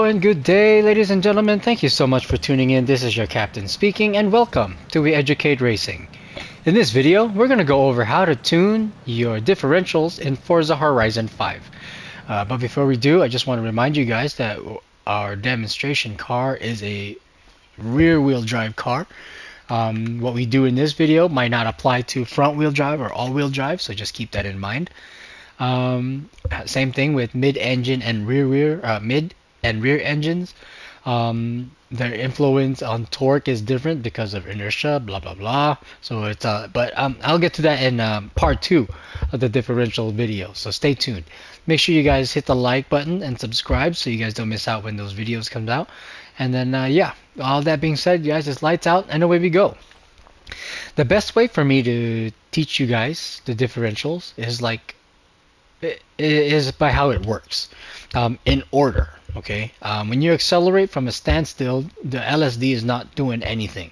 and good day, ladies and gentlemen. Thank you so much for tuning in. This is your captain speaking, and welcome to We Educate Racing. In this video, we're going to go over how to tune your differentials in Forza Horizon 5. But before we do, I just want to remind you guys that our demonstration car is a rear-wheel drive car. What we do in this video might not apply to front-wheel drive or all-wheel drive, so just keep that in mind. Same thing with mid-engine and mid and rear engines. Their influence on torque is different because of inertia, blah blah blah. So it's but I'll get to that in part 2 of the differential video. So stay tuned. Make sure you guys hit the like button and subscribe so you guys don't miss out when those videos comes out. And then yeah, all that being said, guys, it's lights out and away we go. The best way for me to teach you guys the differentials is by how it works, in order. Okay, when you accelerate from a standstill, the LSD is not doing anything.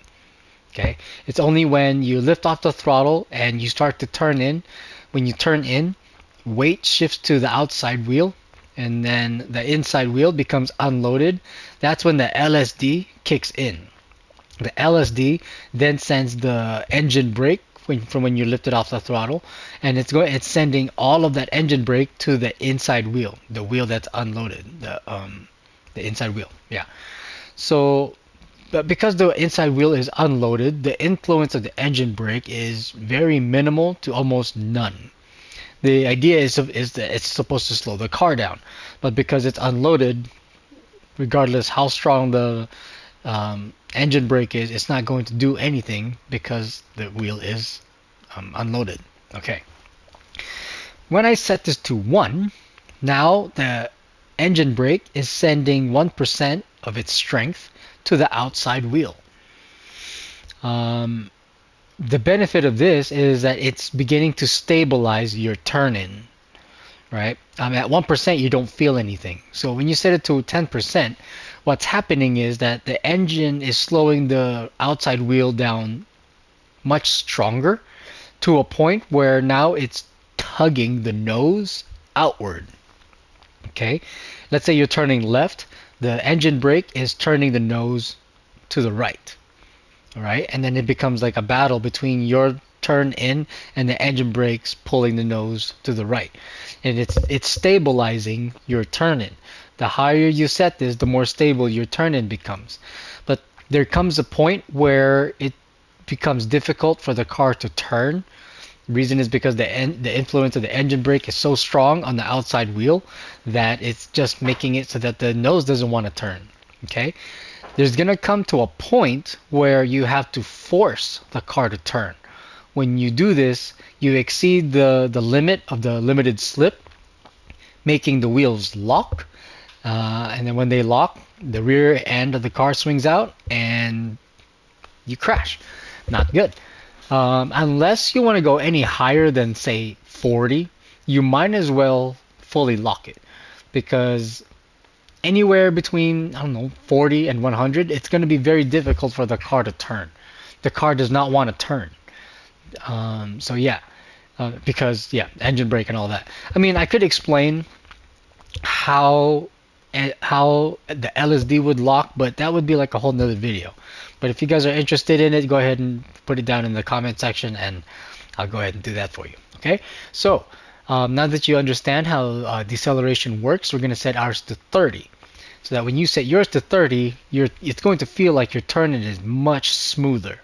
Okay, it's only when you lift off the throttle and you start to turn in. When you turn in, weight shifts to the outside wheel, and then the inside wheel becomes unloaded. That's when the LSD kicks in. The LSD then sends the engine brake from when you lift it off the throttle, and it's sending all of that engine brake to the inside wheel, the wheel that's unloaded, the inside wheel. Yeah. So, but because the inside wheel is unloaded, the influence of the engine brake is very minimal to almost none. The idea is that it's supposed to slow the car down, but because it's unloaded, regardless how strong the engine brake is, it's not going to do anything because the wheel is unloaded. Okay. When I set this to 1, now the engine brake is sending 1% of its strength to the outside wheel. The benefit of this is that it's beginning to stabilize your turn-in. Right? At 1% you don't feel anything. So when you set it to 10%, what's happening is that the engine is slowing the outside wheel down much stronger to a point where now it's tugging the nose outward. Okay? Let's say you're turning left, the engine brake is turning the nose to the right. All right? And then it becomes like a battle between your turn in and the engine brakes pulling the nose to the right, and it's stabilizing your turn in. The higher you set this, the more stable your turn in becomes. But there comes a point where it becomes difficult for the car to turn. The reason is because the influence of the engine brake is so strong on the outside wheel that it's just making it so that the nose doesn't want to turn. Okay, there's gonna come to a point where you have to force the car to turn. When you do this, you exceed the limit of the limited slip, making the wheels lock. And then when they lock, the rear end of the car swings out and you crash. Not good. Unless you want to go any higher than, say, 40, you might as well fully lock it. Because anywhere between, I don't know, 40 and 100, it's going to be very difficult for the car to turn. The car does not want to turn. So yeah, because yeah, engine brake and all that. I mean, I could explain how the LSD would lock, but that would be like a whole nother video. But if you guys are interested in it, go ahead and put it down in the comment section, and I'll go ahead and do that for you. Okay. So now that you understand how deceleration works, we're gonna set ours to 30, so that when you set yours to 30, it's going to feel like your turn-in is much smoother.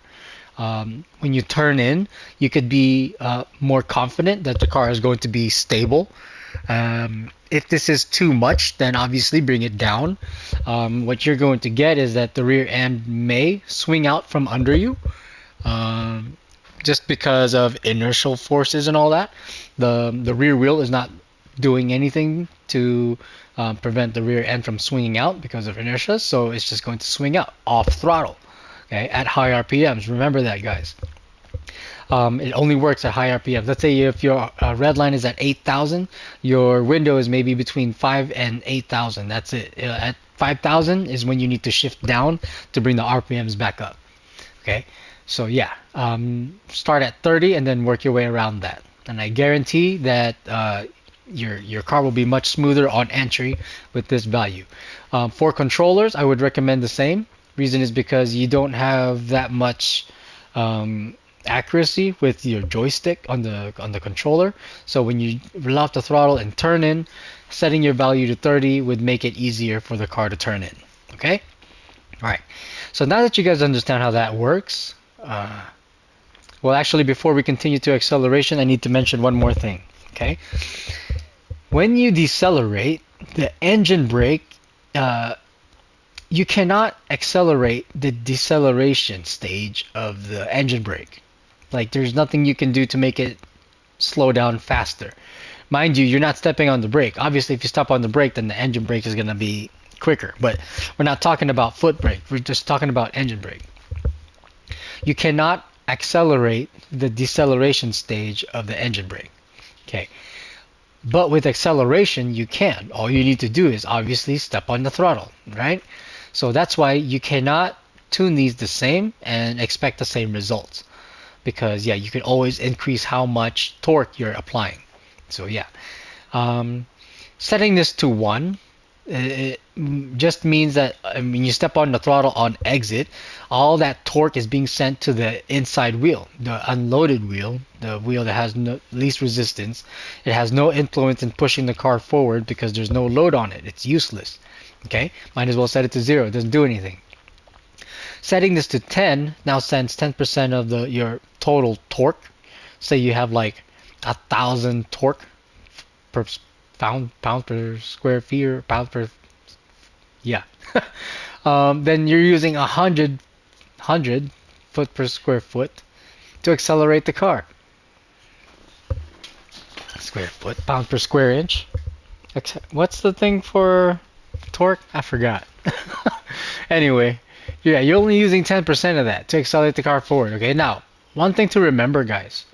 When you turn in, you could be more confident that the car is going to be stable. If this is too much, then obviously bring it down. What you're going to get is that the rear end may swing out from under you, just because of inertial forces and all that. The rear wheel is not doing anything to prevent the rear end from swinging out because of inertia, so it's just going to swing out off throttle. Okay, at high RPMs. Remember that, guys. It only works at high RPMs. Let's say if your red line is at 8,000, your window is maybe between 5 and 8,000. That's it. At 5,000 is when you need to shift down to bring the RPMs back up. Okay, so yeah, start at 30 and then work your way around that. And I guarantee that your car will be much smoother on entry with this value. For controllers, I would recommend the same. Reason is because you don't have that much accuracy with your joystick on the controller. So when you allow the throttle and turn in, setting your value to 30 would make it easier for the car to turn in. Okay? All right. So now that you guys understand how that works, well, actually, before we continue to acceleration, I need to mention one more thing. Okay? When you decelerate, the engine brake, you cannot accelerate the deceleration stage of the engine brake. Like, there's nothing you can do to make it slow down faster. Mind you, you're not stepping on the brake. Obviously, if you step on the brake, then the engine brake is going to be quicker. But we're not talking about foot brake. We're just talking about engine brake. You cannot accelerate the deceleration stage of the engine brake. Okay. But with acceleration, you can. All you need to do is obviously step on the throttle, right? So that's why you cannot tune these the same and expect the same results. Because, yeah, you can always increase how much torque you're applying. So, yeah. Setting this to 1, it just means that when you step on the throttle on exit, all that torque is being sent to the inside wheel, the unloaded wheel, the wheel that has no least resistance. It has no influence in pushing the car forward because there's no load on it. It's useless. Okay, might as well set it to 0. It doesn't do anything. Setting this to 10 now sends 10% of your total torque. Say you have like 1,000 torque per pound per square feet or pound per, yeah. Then you're using 100 foot per square foot to accelerate the car. Square foot, pound per square inch. What's the thing for torque? I forgot. Anyway, yeah, you're only using 10% of that to accelerate the car forward. Okay, now, one thing to remember, guys.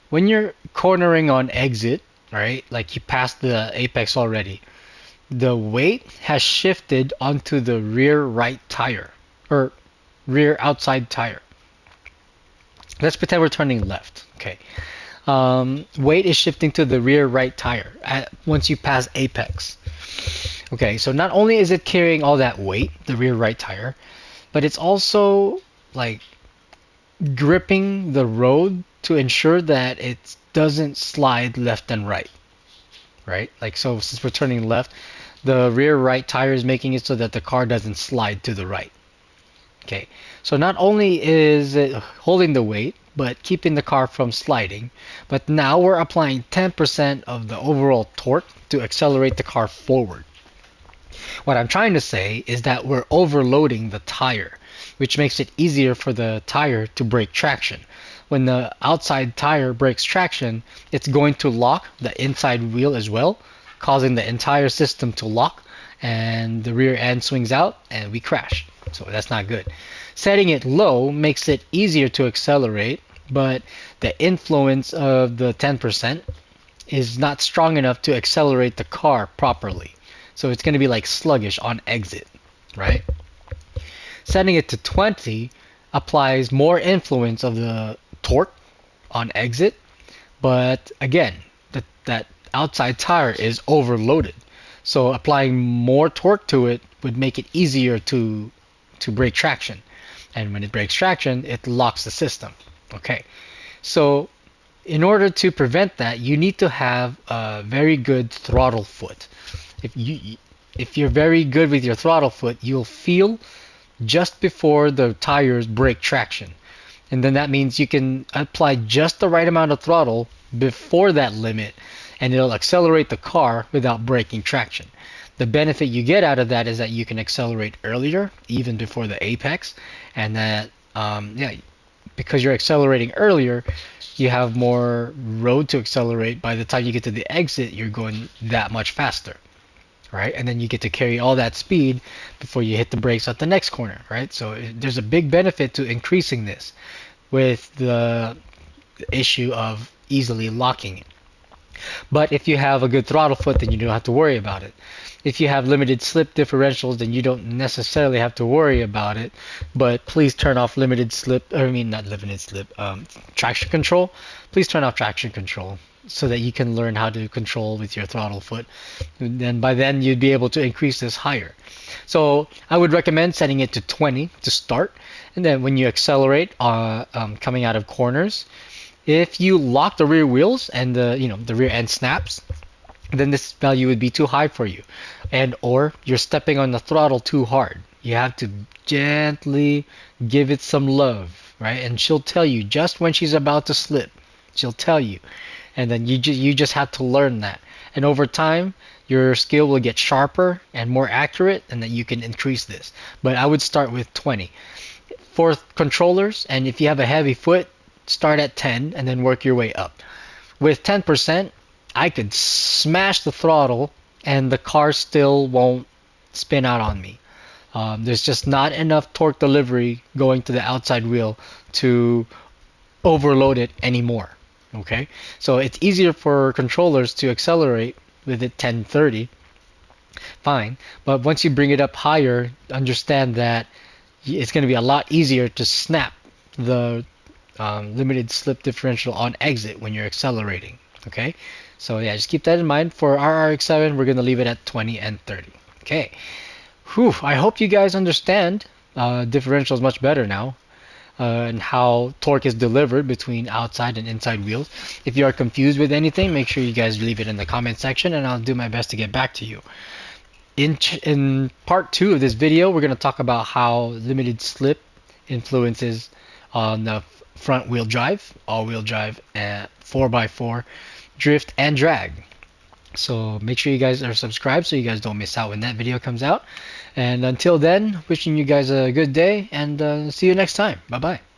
When you're cornering on exit, right, like you passed the apex already, the weight has shifted onto the rear right tire, or rear outside tire. Let's pretend we're turning left, okay. Weight is shifting to the rear right tire once you pass apex. Okay, so not only is it carrying all that weight, the rear right tire, but it's also like gripping the road to ensure that it doesn't slide left and right. Right? Like, so since we're turning left, the rear right tire is making it so that the car doesn't slide to the right. Okay, so not only is it holding the weight, but keeping the car from sliding, but now we're applying 10% of the overall torque to accelerate the car forward. What I'm trying to say is that we're overloading the tire, which makes it easier for the tire to break traction. When the outside tire breaks traction, it's going to lock the inside wheel as well, causing the entire system to lock, and the rear end swings out and we crash. So that's not good. Setting it low makes it easier to accelerate, but the influence of the 10% is not strong enough to accelerate the car properly. So it's going to be like sluggish on exit, right? Setting it to 20 applies more influence of the torque on exit, but again, that outside tire is overloaded. So applying more torque to it would make it easier to break traction. And when it breaks traction, it locks the system. Okay, so in order to prevent that, you need to have a very good throttle foot. If you're very good with your throttle foot, you'll feel just before the tires break traction. And then that means you can apply just the right amount of throttle before that limit, and it'll accelerate the car without breaking traction. The benefit you get out of that is that you can accelerate earlier, even before the apex, and that, yeah, because you're accelerating earlier, you have more road to accelerate. By the time you get to the exit, you're going that much faster, right? And then you get to carry all that speed before you hit the brakes at the next corner, right? So there's a big benefit to increasing this with the issue of easily locking it. But if you have a good throttle foot, then you don't have to worry about it. If you have limited slip differentials, then you don't necessarily have to worry about it. But please turn off limited slip, I mean not limited slip, traction control. Please turn off traction control. so that you can learn how to control with your throttle foot. And then by then you'd be able to increase this higher. So I would recommend setting it to 20 to start, and then when you accelerate coming out of corners, if you lock the rear wheels and the rear end snaps, then this value would be too high for you, and or you're stepping on the throttle too hard. You have to gently give it some love, right? And she'll tell you just when she's about to slip. She'll tell you, and then you just have to learn that. And over time, your skill will get sharper and more accurate, and then you can increase this. But I would start with 20 for controllers, and if you have a heavy foot, start at 10 and then work your way up. With 10%, I could smash the throttle and the car still won't spin out on me. There's just not enough torque delivery going to the outside wheel to overload it anymore. Okay, so it's easier for controllers to accelerate with it 10-30, fine. But once you bring it up higher, understand that it's going to be a lot easier to snap the limited slip differential on exit when you're accelerating. Okay, so yeah, just keep that in mind. For our RX-7, we're going to leave it at 20 and 30. Okay, whew, I hope you guys understand differentials much better now. And how torque is delivered between outside and inside wheels. If you are confused with anything, make sure you guys leave it in the comment section, and I'll do my best to get back to you. In part 2 of this video, we're going to talk about how limited slip influences on the front wheel drive, all-wheel drive, and 4x4, drift, and drag. So make sure you guys are subscribed so you guys don't miss out when that video comes out. And until then, wishing you guys a good day, and see you next time. Bye-bye.